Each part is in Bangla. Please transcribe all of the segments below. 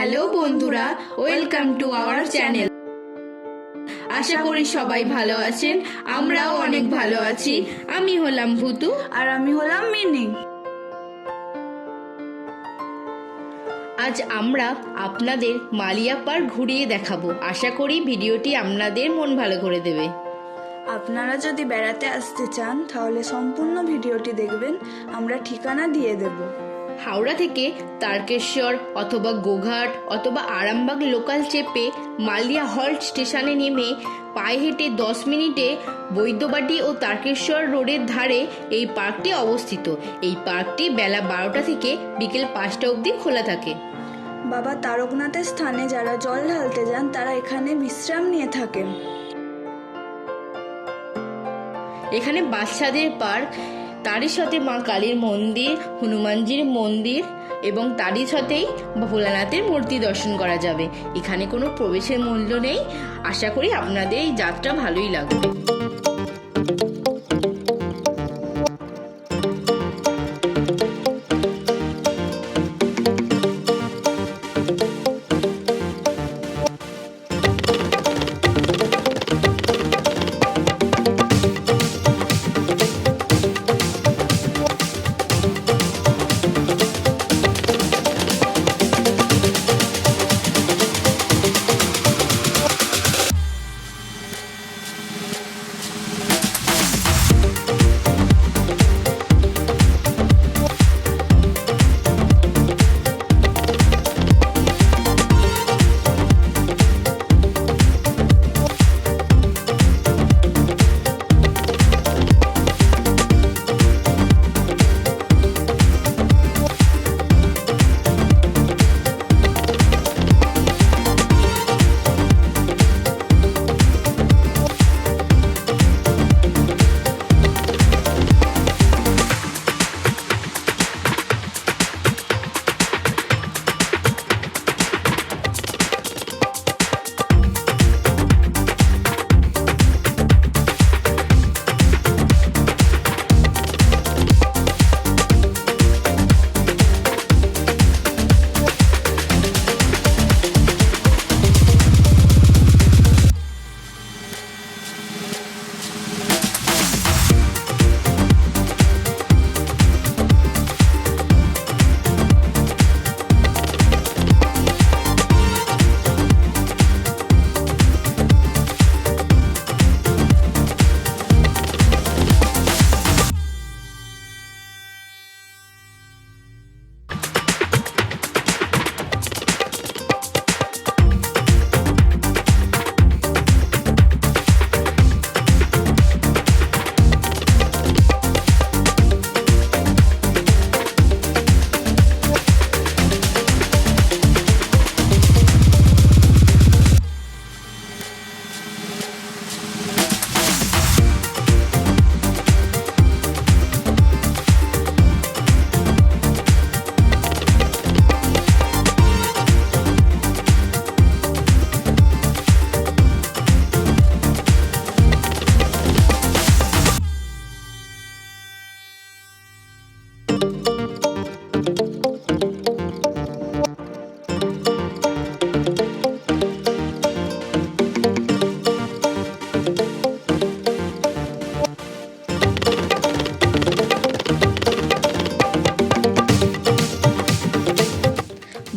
হ্যালো বন্ধুরা, ওয়েলকাম টু আওয়ার চ্যানেল। আশা করি সবাই ভালো আছেন, আমরাও অনেক ভালো আছি। আমি হলাম ভুতু আর আমি হলাম মিনি। আজ আমরা আপনাদের মালিয়া পার্ক ঘুরিয়ে দেখাবো। আশা করি ভিডিওটি আপনাদের মন ভালো করে দেবে। আপনারা যদি বেড়াতে আসতে চান তাহলে সম্পূর্ণ ভিডিওটি দেখবেন, আমরা ঠিকানা দিয়ে দেব। হাওড়া থেকে তারকেশ্বর অথবা গোঘাট অথবা আরামবাগ লোকাল চেপে মালিয়া হল্ট স্টেশনে নেমে পায়ে হেঁটে 10 মিনিটে বৈদ্যবাটি ও তারকেশ্বর রোডের ধারে এই পার্কটি অবস্থিত। এই পার্কটি বেলা 12টা থেকে বিকেল 5টা অবধি খোলা থাকে। বাবা তারকনাথের স্থানে যারা জল ঢালতে যান তারা এখানে বিশ্রাম নিয়ে থাকেন। এখানে বাচ্চাদের পার্ক, তারই সাথে মা কালীর মন্দির, হনুমানজির মন্দির এবং তারই সাথেই ভোলানাথের মূর্তি দর্শন করা যাবে। এখানে কোনো প্রবেশের মূল্য নেই। আশা করি আপনাদের এই যাত্রা ভালোই লাগবে।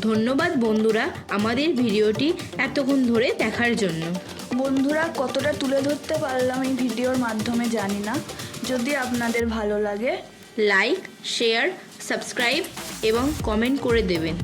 ধন্যবাদ বন্ধুরা আমাদের ভিডিওটি এতক্ষণ ধরে দেখার জন্য। বন্ধুরা কতটা তুলে ধরতে পারলাম এই ভিডিওর মাধ্যমে জানি না। যদি আপনাদের ভালো লাগে লাইক, শেয়ার, সাবস্ক্রাইব এবং কমেন্ট করে দেবেন।